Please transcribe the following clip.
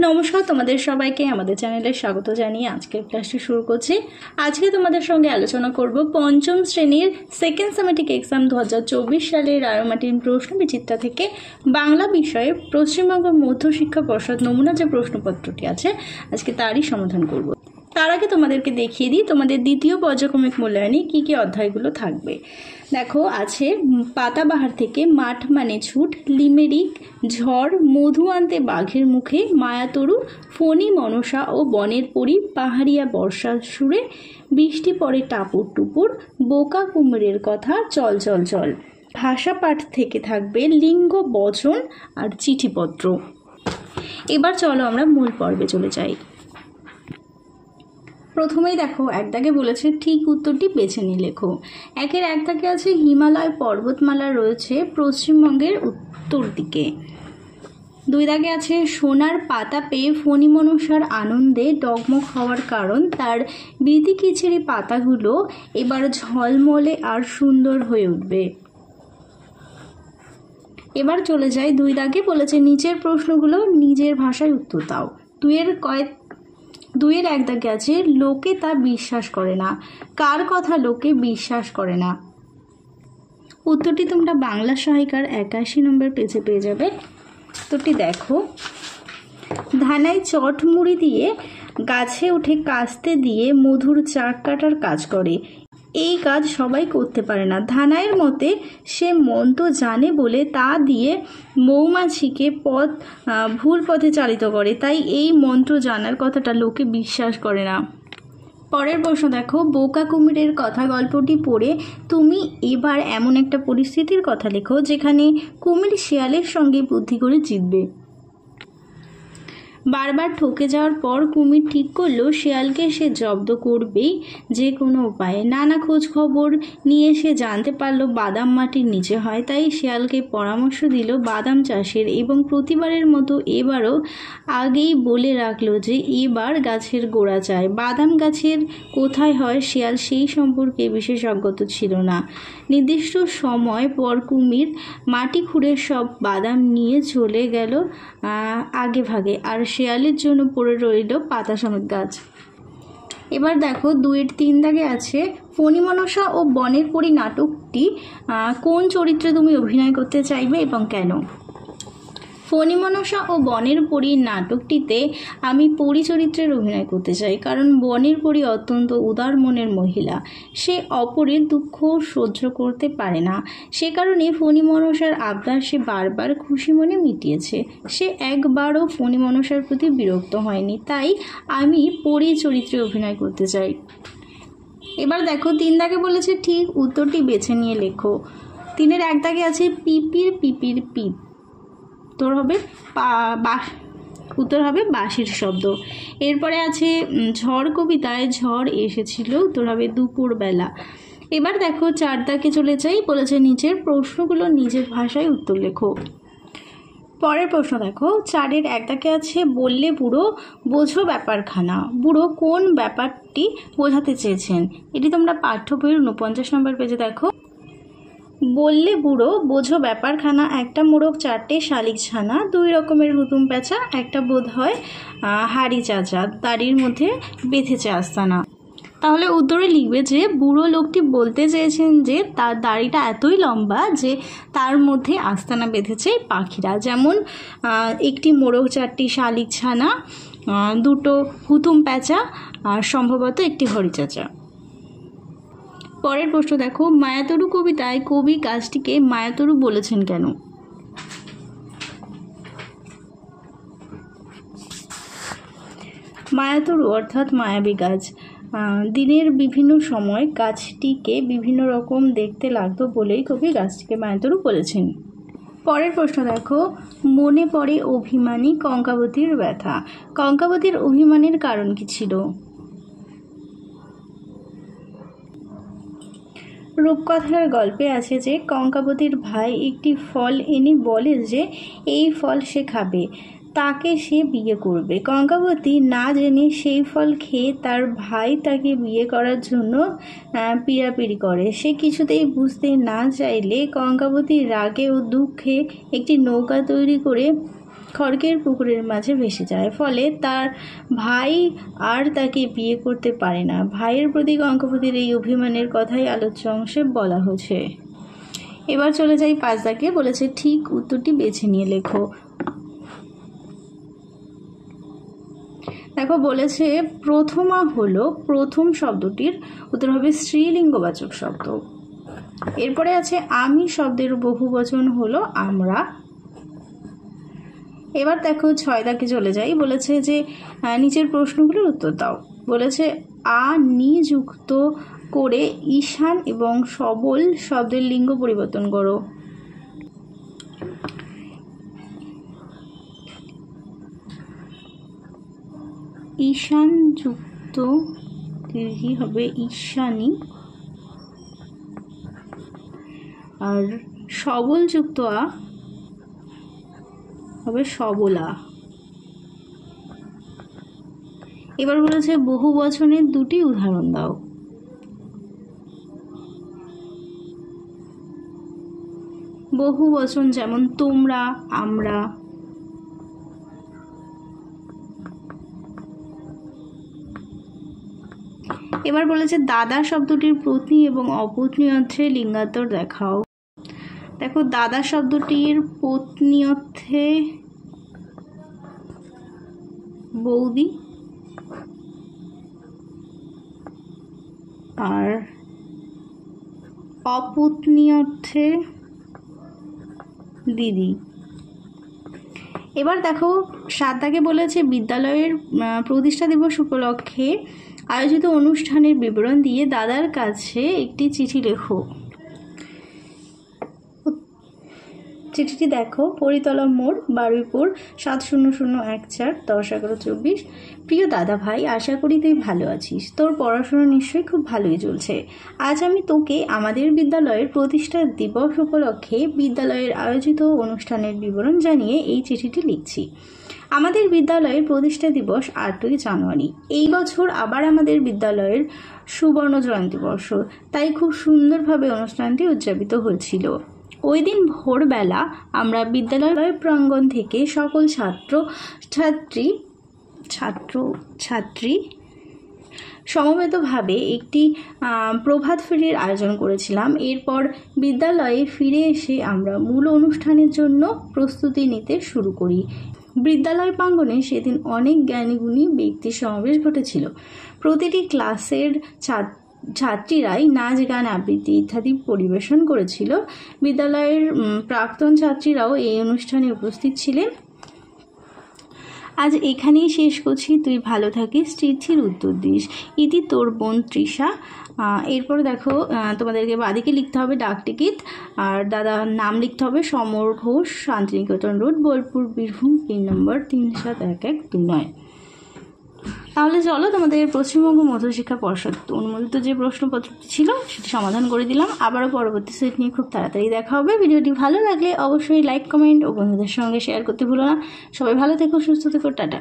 নমস্কার, তোমাদের সবাইকে আমাদের চ্যানেলে স্বাগত জানিয়ে আজকের ক্লাসটি শুরু করছি। আজকে তোমাদের সঙ্গে আলোচনা করব পঞ্চম শ্রেণীর সেকেন্ড সেমেটিক এক্সাম 2024 সালের রায়মার্টিন প্রশ্ন বিচিত্রা থেকে বাংলা বিষয়ে পশ্চিমবঙ্গ মধ্যশিক্ষা পর্ষদ নমুনা যে প্রশ্নপত্রটি আছে আজকে তারই সমাধান করব। তার আগে তোমাদেরকে দেখিয়ে দিই তোমাদের দ্বিতীয় পর্যায়ক্রমিক মূল্যায়নে কী কী অধ্যায়গুলো থাকবে। দেখো, আছে পাতাবাহার থেকে মাঠ মানে ছুট, লিমেরিক, ঝড়, মধু আনতে বাঘের মুখে, মায়াতরু, ফণী মনসা ও বনের পরি, পাহাড়িয়া বর্ষার সুরে, বৃষ্টি পড়ে টাপুর টুপুর, বোকা কুমিরের কথা, চল চল চল। ভাষা পাঠ থেকে থাকবে লিঙ্গ, বচন আর চিঠিপত্র। এবার চলো আমরা মূল পর্বে চলে যাই। প্রথমেই দেখো, এক দাগে বলেছে ঠিক উত্তরটি বেছে নিয়ে লেখো। একের এক দাগে আছে হিমালয় পর্বতমালা রয়েছে পশ্চিমবঙ্গের উত্তর দিকে। দুই দাগে আছে সোনার পাতা পেয়ে ফণী মনসার আনন্দে ডগমগ হওয়ার কারণ তার বৃতি কিচিরি পাতাগুলো এবার ঝলমলে আর সুন্দর হয়ে উঠবে। এবার চলে যাই, দুই দাগে বলেছে নিচের প্রশ্নগুলো নিজের ভাষায় উত্তর দাও। দুইয়ের এক দাগে আছে লোকে তা বিশ্বাস করে না। কার কথা লোকে বিশ্বাস করে না? উত্তরটি তোমরা বাংলা সহায়িকার 81 নম্বর পেজে পেয়ে যাবে। উত্তরটি দেখো, ধানায় চট মুড়ি দিয়ে গাছে উঠে কাস্তে দিয়ে মধুর চাক কাটার কাজ করে। এই কাজ সবাই করতে পারে না। ধানাইয়ের মতে সে মন্ত্র জানে বলে তা দিয়ে মৌমাছিকে ভুল পথে চালিত করে, তাই এই মন্ত্র জানার কথাটা লোকে বিশ্বাস করে না। পরের প্রশ্ন দেখো, বোকা কুমিরের কথা গল্পটি পড়ে তুমি এবার এমন একটা পরিস্থিতির কথা লেখো যেখানে কুমির শিয়ালের সঙ্গে বুদ্ধি করে জিতবে। বারবার ঠকে যাওয়ার পর কুমির ঠিক করলো শিয়ালকে সে জব্দ করবেই যে কোনো উপায়ে। নানা খোঁজ খবর নিয়ে সে জানতে পারলো বাদাম মাটির নিচে হয়, তাই শিয়ালকে পরামর্শ দিল বাদাম চাষের এবং প্রতিবারের মতো এবারও আগেই বলে রাখলো যে এবার গাছের গোড়া চাই। বাদাম গাছের কোথায় হয় শিয়াল সেই সম্পর্কে বিশেষজ্ঞত ছিল না। নির্দিষ্ট সময় পর কুমির মাটি খুঁড়ে সব বাদাম নিয়ে চলে গেল আগে ভাগে, আর শিয়ালের জন্য পড়ে রইল পাতা সমেত গাছ। এবার দেখো, দুইয়ের তিন দাগে আছে ফণী মনসা ও বনের পরি নাটকটি কোন চরিত্রে তুমি অভিনয় করতে চাইবে এবং কেন? ফণী মনসা ও বনের পরি নাটকটিতে আমি পরি চরিত্রের অভিনয় করতে চাই, কারণ বনের পরি অত্যন্ত উদার মনের মহিলা। সে অপরের দুঃখ সহ্য করতে পারে না। সে কারণে ফণী মনসার আবদার সে বারবার খুশি মনে মিটিয়েছে। সে একবারও ফণী মনসার প্রতি বিরক্ত হয়নি, তাই আমি পরি চরিত্রে অভিনয় করতে চাই। এবার দেখো, তিন দাগে বলেছে ঠিক উত্তরটি বেছে নিয়ে লেখো। তিনের এক দাগে আছে পিপির পিপির পিপ। উত্তর হবে বাঁশির শব্দ। এরপরে আছে ঝড় কবিতায় ঝড় এসেছিল, উত্তর হবে দুপুরবেলা। এবার দেখো, চার দাগে চলে যাই, বলেছে নিচের প্রশ্নগুলো নিজের ভাষায় উত্তর লেখো। পরের প্রশ্ন দেখো, চারের এক দাগে আছে বললে বুড়ো বোঝো ব্যাপারখানা। বুড়ো কোন ব্যাপারটি বোঝাতে চেয়েছেন? এটি তোমরা পাঠ্য বইয়ের 49 নম্বর পেজে দেখো। বললে বুড়ো বোঝো ব্যাপারখানা, একটা মোড়ক চারটে শালিক ছানা, দুই রকমের হুতুম পেঁচা, একটা বোধ হয় হাড়ি চাচা, দাড়ির মধ্যে বেঁধেছে আস্তানা। তাহলে উত্তরে লিখবে যে বুড়ো লোকটি বলতে চেয়েছেন যে তার দাড়িটা এতই লম্বা যে তার মধ্যে আস্তানা বেঁধেছে পাখিরা, যেমন একটি মোড়ক চারটি শালিক ছানা, দুটো হুতুম পেঁচা আর সম্ভবত একটি হরি চাচা। পরের প্রশ্ন দেখো, মায়াতরু কবিতায় কবি গাছটিকে মায়াতরু বলেছেন কেন? মায়াতরু অর্থাৎ মায়াবী গাছ। দিনের বিভিন্ন সময় গাছটিকে বিভিন্ন রকম দেখতে লাগতো বলেই কবি গাছটিকে মায়াতরু বলেছেন। পরের প্রশ্ন দেখো, মনে পড়ে অভিমানী কঙ্কাবতীর ব্যথা। কঙ্কাবতীর অভিমানের কারণ কি ছিল? রূপকথার গল্পে আছে যে কঙ্কাবতীর ভাই একটি ফল এনে বলে যে এই ফল সে খাবে, তাকে সে বিয়ে করবে। কঙ্কাবতী না জেনে সেই ফল খেয়ে তার ভাই তাকে বিয়ে করার জন্য পিড়াপিড়ি করে। সে কিছুতেই বুঝতে না চাইলে কঙ্কাবতী রাগে ও দুঃখে একটি নৌকা তৈরি করে খড়গের পুকুরের মাঝে ভেসে যায়, ফলে তার ভাই আর তাকে বিয়ে করতে পারে না। ভাইয়ের প্রতি অঙ্কপতির এই অভিমানের কথাই আলোচ্য অংশে বলা হয়েছে। এবার চলে যাই 5 দাগে। বলেছে ঠিক উত্তরটি বেছে নিয়ে লেখো। দেখো বলেছে প্রথমা হলো প্রথম শব্দটির উত্তর হবে স্ত্রীলিঙ্গবাচক শব্দ। এরপরে আছে আমি শব্দের বহুবচন হলো আমরা। এবার দেখো 6 দাগে চলে যাই। বলেছে যে নিচের প্রশ্নগুলোর উত্তর দাও। বলেছে আ নি যুক্ত করে ঈশান এবং সবল শব্দের লিঙ্গ পরিবর্তন করো। ঈশান যুক্ত দীর্ঘি হবে ঈশানী, আর সবল যুক্ত আ হবে সবলা। এবার বলেছে বহু বচনের 2টি উদাহরণ দাও। বহু বচন যেমন তোমরা, আমরা। এবার বলেছে দাদা শব্দটির পত্নী এবং অপত্নী অর্থে লিঙ্গান্তর দেখাও। দেখো দাদা শব্দটির পত্নী অর্থে বৌদি, আর অপত্নী অর্থে দিদি। এবার দেখো 7 দাগে বলেছে বিদ্যালয়ের প্রতিষ্ঠা দিবস উপলক্ষে আয়োজিত অনুষ্ঠানের বিবরণ দিয়ে দাদার কাছে একটি চিঠি লেখো। চিঠিটি দেখো পরিতলা মোড়, বারুইপুর 70014, 10-11-24। প্রিয় দাদা ভাই, আশা করি তুই ভালো আছিস। তোর পড়াশোনা নিশ্চয়ই খুব ভালোই চলছে। আজ আমি তোকে আমাদের বিদ্যালয়ের প্রতিষ্ঠা দিবস উপলক্ষে বিদ্যালয়ের আয়োজিত অনুষ্ঠানের বিবরণ জানিয়ে এই চিঠিটি লিখছি। আমাদের বিদ্যালয়ের প্রতিষ্ঠা দিবস 8ই জানুয়ারি। এই বছর আবার আমাদের বিদ্যালয়ের সুবর্ণ জয়ন্তী বর্ষ, তাই খুব সুন্দরভাবে অনুষ্ঠানটি উদযাপিত হয়েছিল। ওই দিন ভোরবেলা আমরা বিদ্যালয় প্রাঙ্গণ থেকে সকল ছাত্রী সমবেতভাবে একটি প্রভাত ফেরির আয়োজন করেছিলাম। এরপর বিদ্যালয়ে ফিরে এসে আমরা মূল অনুষ্ঠানের জন্য প্রস্তুতি নিতে শুরু করি। বিদ্যালয় প্রাঙ্গণে সেদিন অনেক জ্ঞানীগুণী ব্যক্তির সমাবেশ ঘটেছিল। প্রতিটি ক্লাসের ছাত্রীরাই নাচ, গান, আবৃত্তি ইত্যাদি পরিবেশন করেছিল। বিদ্যালয়ের প্রাক্তন ছাত্রীরাও এই অনুষ্ঠানে উপস্থিত ছিলেন। আজ এখানেই শেষ করছি। তুই ভালো থাকিস, চিঠির উত্তর দিস। ইতি তোর বোন তৃষা। এরপর দেখো তোমাদেরকে বাদিকে লিখতে হবে ডাক টিকিট, আর দাদার নাম লিখতে হবে সমর ঘোষ, শান্তিনিকেতন রোড, বোলপুর, বীরভূম, পিন নম্বর 371129। তাহলে চলো তোমাদের পশ্চিমবঙ্গ মধ্যশিক্ষা পর্ষদ অনুমোদিত যে প্রশ্নপত্রটি ছিল সেটি সমাধান করে দিলাম। আবারও পরবর্তী সেট নিয়ে খুব তাড়াতাড়ি দেখা হবে। ভিডিওটি ভালো লাগলে অবশ্যই লাইক, কমেন্ট ও বন্ধুদের সঙ্গে শেয়ার করতে ভুলো না। সবাই ভালো থেকো, সুস্থ থেকো, টাটা।